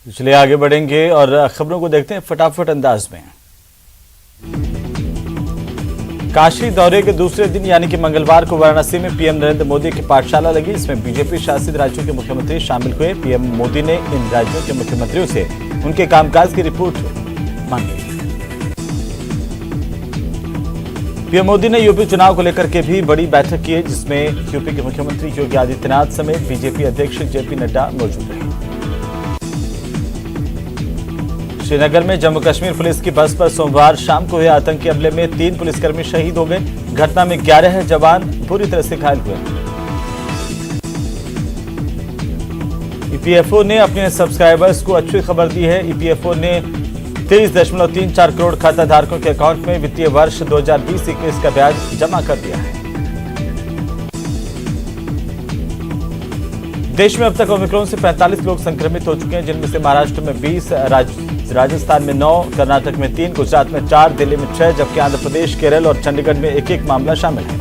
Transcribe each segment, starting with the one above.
चलिए आगे बढ़ेंगे और खबरों को देखते हैं फटाफट अंदाज में। काशी दौरे के दूसरे दिन यानी कि मंगलवार को वाराणसी में पीएम नरेंद्र मोदी की पाठशाला लगी। इसमें बीजेपी शासित राज्यों के मुख्यमंत्री शामिल हुए। पीएम मोदी ने इन राज्यों के मुख्यमंत्रियों से उनके कामकाज की रिपोर्ट मांगी। पीएम मोदी ने यूपी चुनाव को लेकर के भी बड़ी बैठक की है, जिसमें यूपी के मुख्यमंत्री योगी आदित्यनाथ समेत बीजेपी अध्यक्ष जेपी नड्डा मौजूद रहे। श्रीनगर में जम्मू कश्मीर पुलिस की बस पर सोमवार शाम को हुए आतंकी हमले में 3 पुलिसकर्मी शहीद हो गए। घटना में 11 जवान बुरी तरह से घायल हुए। ईपीएफओ ने अपने सब्सक्राइबर्स को अच्छी खबर दी है। ईपीएफओ ने 23.34 करोड़ खाता धारकों के अकाउंट में वित्तीय वर्ष 2020-21 का ब्याज जमा कर दिया है। देश में अब तक ओमिक्रॉन से 45 लोग संक्रमित हो चुके हैं, जिनमें से महाराष्ट्र में 20, राजस्थान में 9, कर्नाटक में 3, गुजरात में 4, दिल्ली में 6, जबकि आंध्र प्रदेश, केरल और चंडीगढ़ में एक मामला शामिल है।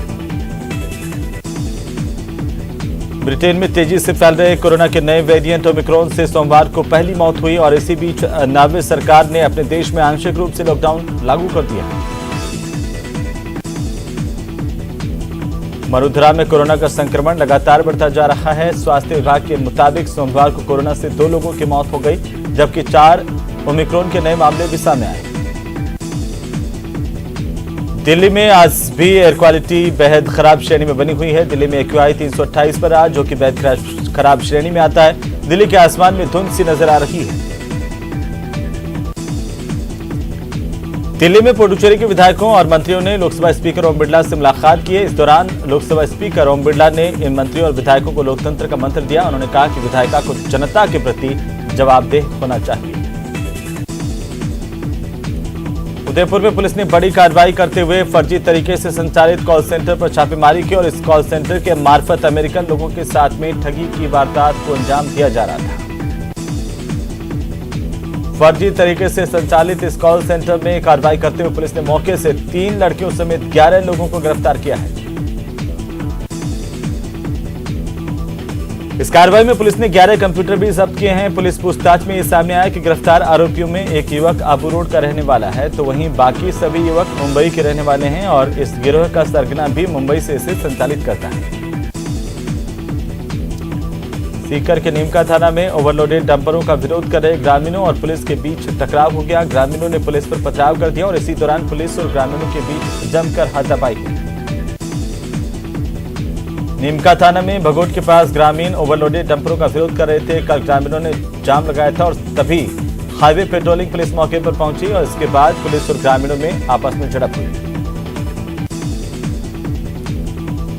ब्रिटेन में तेजी से फैल रहे कोरोना के नए वेरिएंट ओमिक्रॉन से सोमवार को पहली मौत हुई और इसी बीच नार्वे सरकार ने अपने देश में आंशिक रूप से लॉकडाउन लागू कर दिया। मरुधरा में कोरोना का संक्रमण लगातार बढ़ता जा रहा है। स्वास्थ्य विभाग के मुताबिक सोमवार को कोरोना से 2 लोगों की मौत हो गई, जबकि 4 ओमिक्रॉन के नए मामले भी सामने आए। दिल्ली में आज भी एयर क्वालिटी बेहद खराब श्रेणी में बनी हुई है। दिल्ली में AQI 328 पर आज, जो कि बेहद खराब श्रेणी में आता है। दिल्ली के आसमान में धुंध सी नजर आ रही है। दिल्ली में पुडुचेरी के विधायकों और मंत्रियों ने लोकसभा स्पीकर ओम बिरला से मुलाकात की है। इस दौरान लोकसभा स्पीकर ओम बिरला ने इन मंत्रियों और विधायकों को लोकतंत्र का मंत्र दिया। उन्होंने कहा कि विधायिका को जनता के प्रति जवाबदेह होना चाहिए। उदयपुर में पुलिस ने बड़ी कार्रवाई करते हुए फर्जी तरीके से संचालित कॉल सेंटर पर छापेमारी की और इस कॉल सेंटर के मार्फत अमेरिकन लोगों के साथ में ठगी की वारदात को अंजाम दिया जा रहा था। फर्जी तरीके से संचालित इस कॉल सेंटर में कार्रवाई करते हुए पुलिस ने मौके से 3 लड़कियों समेत 11 लोगों को गिरफ्तार किया है। इस कार्रवाई में पुलिस ने 11 कंप्यूटर भी जब्त किए हैं। पुलिस पूछताछ में यह सामने आया कि गिरफ्तार आरोपियों में एक युवक आबू रोड का रहने वाला है, तो वहीं बाकी सभी युवक मुंबई के रहने वाले हैं और इस गिरोह का सरगना भी मुंबई से इसे संचालित करता है। सीकर के नीमका थाना में ओवरलोडेड डंपरों का विरोध कर रहे ग्रामीणों और पुलिस के बीच टकराव हो गया। ग्रामीणों ने पुलिस पर पथराव कर दिया और इसी दौरान पुलिस और ग्रामीणों के बीच जमकर हाथापाई हुई। नीमका थाना में भगोट के पास ग्रामीण ओवरलोडेड डंपरों का विरोध कर रहे थे। कल ग्रामीणों ने जाम लगाया था और तभी हाईवे पेट्रोलिंग पुलिस मौके पर पहुंची और इसके बाद पुलिस और ग्रामीणों में आपस में झड़प हुई।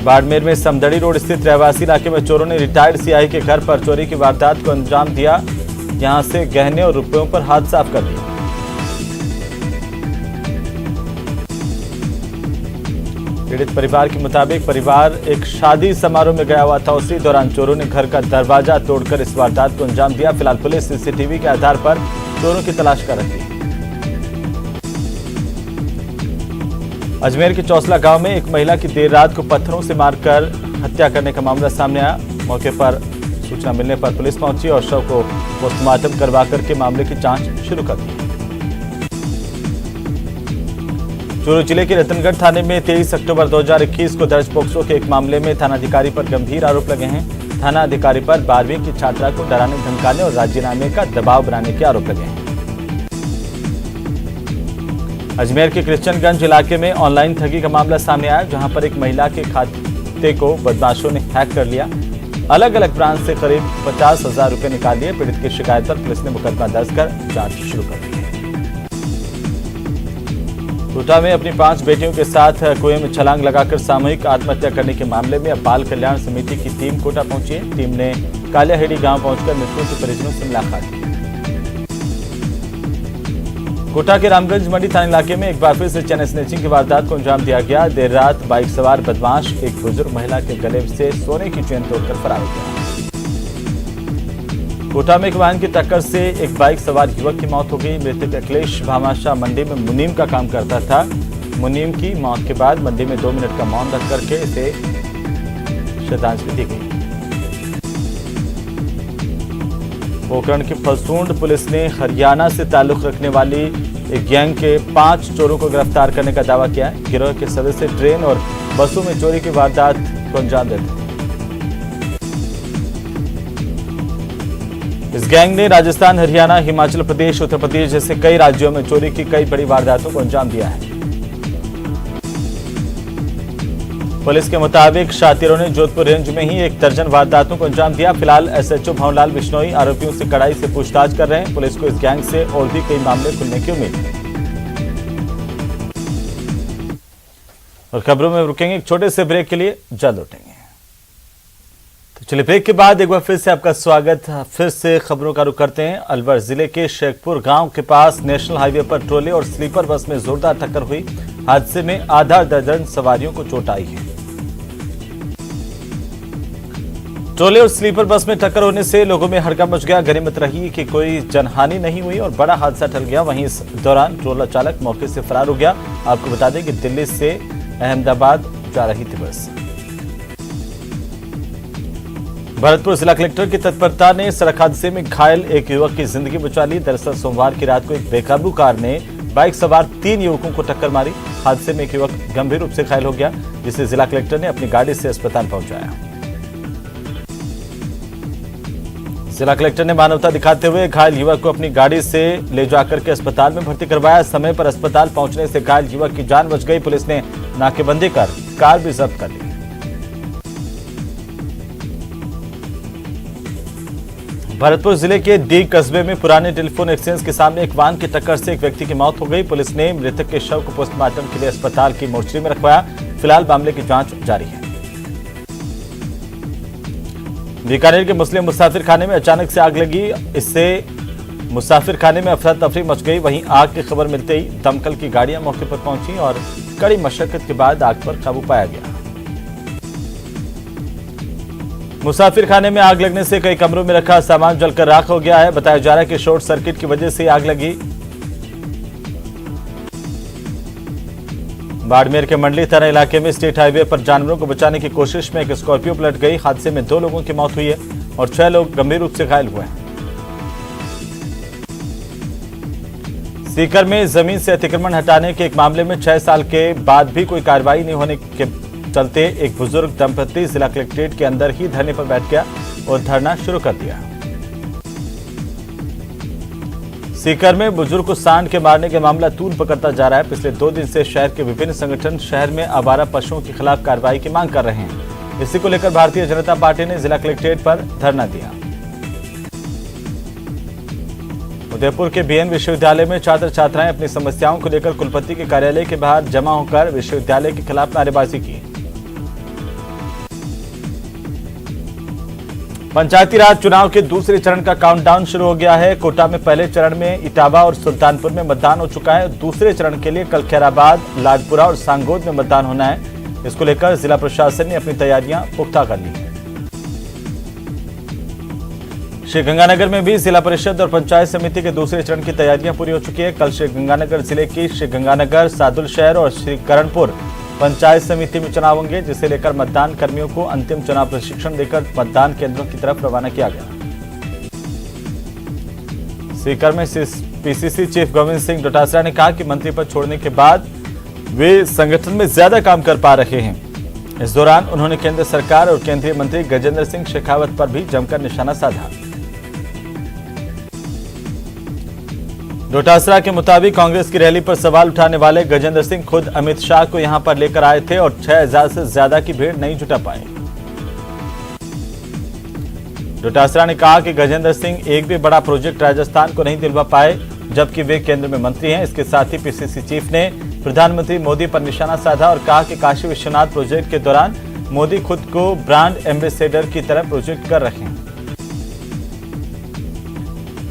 बाड़मेर में समदड़ी रोड स्थित रहवासी इलाके में चोरों ने रिटायर्ड सीआई के घर पर चोरी की वारदात को अंजाम दिया। यहां से गहने और रुपयों पर हाथ साफ कर दिया। पीड़ित परिवार के मुताबिक परिवार एक शादी समारोह में गया हुआ था। उसी दौरान चोरों ने घर का दरवाजा तोड़कर इस वारदात को अंजाम दिया। फिलहाल पुलिस सीसीटीवी के आधार पर चोरों की तलाश कर रही है। अजमेर के चौसला गांव में एक महिला की देर रात को पत्थरों से मारकर हत्या करने का मामला सामने आया। मौके पर सूचना मिलने पर पुलिस पहुंची और शव को पोस्टमार्टम करवा करके मामले की जांच शुरू कर दी। चूरू जिले के रतनगढ़ थाने में 23 अक्टूबर 2021 को दर्ज पोक्सो के एक मामले में थानाधिकारी पर गंभीर आरोप लगे हैं। थानाधिकारी पर 12वीं की छात्रा को डराने धमकाने और राजीनामे का दबाव बनाने के आरोप लगे हैं। अजमेर के क्रिश्चियनगंज इलाके में ऑनलाइन ठगी का मामला सामने आया, जहां पर एक महिला के खाते को बदमाशों ने हैक कर लिया। अलग अलग ब्रांच से करीब 50,000 रुपए निकाल लिए। पीड़ित की शिकायत पर पुलिस ने मुकदमा दर्ज कर जांच शुरू कर दी है। कोटा में अपनी 5 बेटियों के साथ कुएं में छलांग लगाकर सामूहिक आत्महत्या करने के मामले में अब बाल कल्याण समिति की टीम कोटा पहुंची है। टीम ने कालियाहेड़ी गांव पहुंचकर मृतकों के परिजनों से मुलाकात की। कोटा के रामगंज मंडी थाना इलाके में एक बार फिर से चैन स्नैचिंग की वारदात को अंजाम दिया गया। देर रात बाइक सवार बदमाश एक बुजुर्ग महिला के गले से सोने की चेन तोड़कर फरार हो गया। कोटा में एक वाहन की टक्कर से एक बाइक सवार युवक की मौत हो गई। मृतक अखिलेश भामाशाह मंडी में मुनीम का काम करता था। मुनीम की मौत के बाद मंडी में 2 मिनट का मौन रख करके इसे श्रद्धांजलि दी गई। पोखरण की फसूंड पुलिस ने हरियाणा से ताल्लुक रखने वाली एक गैंग के 5 चोरों को गिरफ्तार करने का दावा किया है। गिरोह के सदस्य ट्रेन और बसों में चोरी की वारदात को अंजाम देते थे। इस गैंग ने राजस्थान, हरियाणा, हिमाचल प्रदेश, उत्तर प्रदेश जैसे कई राज्यों में चोरी की कई बड़ी वारदातों को अंजाम दिया है। पुलिस के मुताबिक शातिरों ने जोधपुर रेंज में ही 1 दर्जन वारदातों को अंजाम दिया। फिलहाल एसएचओ भंवरलाल बिश्नोई आरोपियों से कड़ाई से पूछताछ कर रहे हैं। पुलिस को इस गैंग से और भी कई मामले खुलने की उम्मीद है। और खबरों में रुकेंगे एक छोटे से ब्रेक के लिए, जल्द लौटेंगे। तो चलिए ब्रेक के बाद एक बार फिर से आपका स्वागत। फिर से खबरों का रुख करते हैं। अलवर जिले के शेखपुर गांव के पास नेशनल हाईवे पर ट्रोले और स्लीपर बस में जोरदार टक्कर हुई। हादसे में आधा दर्जन सवारियों को चोट आई है। ट्रोले और स्लीपर बस में टक्कर होने से लोगों में हड़कंप मच गया। गनीमत रही कि कोई जनहानि नहीं हुई और बड़ा हादसा टल गया। वहीं इस दौरान ट्रोला चालक मौके से फरार हो गया। आपको बता दें कि दिल्ली से अहमदाबाद जा रही थी बस। भरतपुर जिला कलेक्टर की तत्परता ने सड़क हादसे में घायल एक युवक की जिंदगी बचा ली। दरअसल सोमवार की रात को एक बेकाबू कार ने बाइक सवार 3 युवकों को टक्कर मारी। हादसे में एक युवक गंभीर रूप से घायल हो गया, जिसे जिला कलेक्टर ने अपनी गाड़ी से अस्पताल पहुंचाया। जिला कलेक्टर ने मानवता दिखाते हुए घायल युवक को अपनी गाड़ी से ले जाकर के अस्पताल में भर्ती करवाया। समय पर अस्पताल पहुंचने से घायल युवक की जान बच गई। पुलिस ने नाकेबंदी कर कार भी जब्त कर ली। भरतपुर जिले के डी कस्बे में पुराने टेलीफोन एक्सचेंज के सामने एक वाहन की टक्कर से एक व्यक्ति की मौत हो गई। पुलिस ने मृतक के शव को पोस्टमार्टम के लिए अस्पताल की मोर्चरी में रखवाया। फिलहाल मामले की जांच जारी है। बीकानेर के मुस्लिम मुसाफिर खाने में अचानक से आग लगी। इससे मुसाफिर खाने में अफरा तफरी मच गई। वहीं आग की खबर मिलते ही दमकल की गाड़ियां मौके पर पहुंची और कड़ी मशक्कत के बाद आग पर काबू पाया गया। मुसाफिर खाने में आग लगने से कई कमरों में रखा सामान जलकर राख हो गया है। बताया जा रहा है कि शॉर्ट सर्किट की वजह से आग लगी। बाड़मेर के मंडली थाना इलाके में स्टेट हाईवे पर जानवरों को बचाने की कोशिश में एक स्कॉर्पियो पलट गई। हादसे में 2 लोगों की मौत हुई है और 6 लोग गंभीर रूप से घायल हुए हैं। सीकर में जमीन से अतिक्रमण हटाने के एक मामले में 6 साल के बाद भी कोई कार्रवाई नहीं होने के चलते एक बुजुर्ग दंपति जिला कलेक्ट्रेट के अंदर ही धरने पर बैठ गया और धरना शुरू कर दिया। सीकर में बुजुर्ग को सांड के मारने के मामला तूल पकड़ता जा रहा है। पिछले 2 दिन से शहर के विभिन्न संगठन शहर में आवारा पशुओं के खिलाफ कार्रवाई की मांग कर रहे हैं। इसी को लेकर भारतीय जनता पार्टी ने जिला कलेक्ट्रेट पर धरना दिया। उदयपुर के बीएन विश्वविद्यालय में छात्र छात्राएं अपनी समस्याओं को लेकर कुलपति के कार्यालय के बाहर जमा होकर विश्वविद्यालय के खिलाफ नारेबाजी की। पंचायती राज चुनाव के दूसरे चरण का काउंटडाउन शुरू हो गया है। कोटा में पहले चरण में इटावा और सुल्तानपुर में मतदान हो चुका है। दूसरे चरण के लिए कल खैराबाद, लाडपुरा और सांगोद में मतदान होना है। इसको लेकर जिला प्रशासन ने अपनी तैयारियां पुख्ता कर ली हैं। श्रीगंगानगर में भी जिला परिषद और पंचायत समिति के दूसरे चरण की तैयारियां पूरी हो चुकी है। कल श्रीगंगानगर जिले की श्रीगंगानगर, सादुल शहर और श्रीकरणपुर पंचायत समिति में चुनाव होंगे, जिसे लेकर मतदान कर्मियों को अंतिम चुनाव प्रशिक्षण देकर मतदान केंद्रों की तरफ रवाना किया गया। सीकर में पीसीसी चीफ गोविंद सिंह डोटासरा ने कहा कि मंत्री पद छोड़ने के बाद वे संगठन में ज्यादा काम कर पा रहे हैं। इस दौरान उन्होंने केंद्र सरकार और केंद्रीय मंत्री गजेंद्र सिंह शेखावत पर भी जमकर निशाना साधा। डोटासरा के मुताबिक कांग्रेस की रैली पर सवाल उठाने वाले गजेंद्र सिंह खुद अमित शाह को यहां पर लेकर आए थे और 6000 से ज्यादा की भीड़ नहीं जुटा पाए। डोटासरा ने कहा कि गजेंद्र सिंह एक भी बड़ा प्रोजेक्ट राजस्थान को नहीं दिलवा पाए, जबकि वे केंद्र में मंत्री हैं। इसके साथ ही पीसीसी चीफ ने प्रधानमंत्री मोदी पर निशाना साधा और कहा कि काशी विश्वनाथ प्रोजेक्ट के दौरान मोदी खुद को ब्रांड एम्बेसडर की तरह प्रोजेक्ट कर रहे हैं।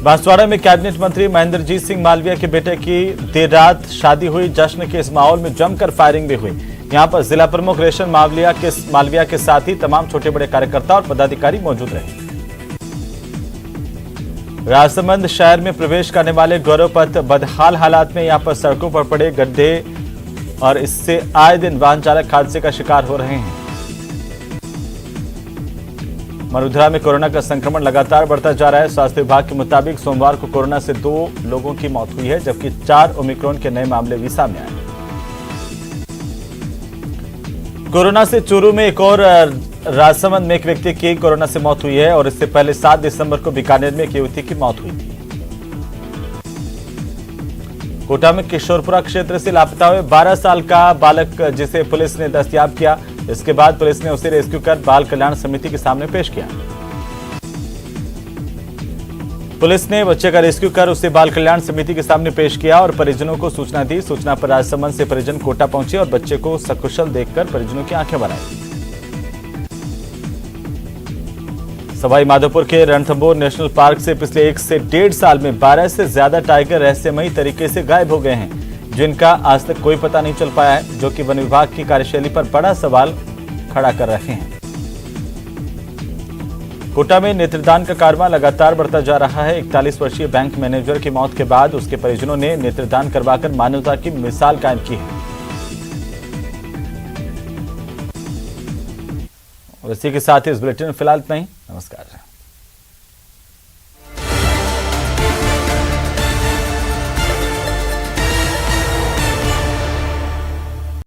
बांसवाड़ा में कैबिनेट मंत्री महेंद्रजीत सिंह मालविया के बेटे की देर रात शादी हुई। जश्न के इस माहौल में जमकर फायरिंग भी हुई। यहां पर जिला प्रमुख रेशम मालविया के साथ ही तमाम छोटे बड़े कार्यकर्ता और पदाधिकारी मौजूद रहे। राजसमंद शहर में प्रवेश करने वाले गौरव पथ बदहाल हालात में यहां पर सड़कों पर पड़े गड्ढे और इससे आए दिन वाहन चालक हादसे का शिकार हो रहे हैं। मरुधरा में कोरोना का संक्रमण लगातार बढ़ता जा रहा है। स्वास्थ्य विभाग के मुताबिक सोमवार को कोरोना से 2 लोगों की मौत हुई है, जबकि 4 ओमिक्रॉन के नए मामले भी सामने आए। कोरोना से चूरू में एक और राजसमंद में एक व्यक्ति की कोरोना से मौत हुई है और इससे पहले 7 दिसंबर को बीकानेर में एक युवती की मौत हुई थी। कोटा में किशोरपुरा क्षेत्र से लापता हुए 12 साल का बालक जिसे पुलिस ने दस्तयाब किया, इसके बाद पुलिस ने उसे रेस्क्यू कर बाल कल्याण समिति के सामने पेश किया। पुलिस ने बच्चे का रेस्क्यू कर उसे बाल कल्याण समिति के सामने पेश किया और परिजनों को सूचना दी। सूचना पर राजसमंद से परिजन कोटा पहुंचे और बच्चे को सकुशल देखकर परिजनों की आंखें भर आई। सवाई माधोपुर के रणथंभौर नेशनल पार्क से पिछले 1 से 1.5 साल में 12 से ज्यादा टाइगर रहस्यमयी तरीके से गायब हो गए हैं, जिनका आज तक कोई पता नहीं चल पाया है, जो कि वन विभाग की कार्यशैली पर बड़ा सवाल खड़ा कर रहे हैं। कोटा में नेत्रदान का कारवां लगातार बढ़ता जा रहा है। 41 वर्षीय बैंक मैनेजर की मौत के बाद उसके परिजनों ने नेत्रदान करवाकर मानवता की मिसाल कायम की है। और इसी के साथ ही इस बुलेटिन में फिलहाल इतना ही। नमस्कार।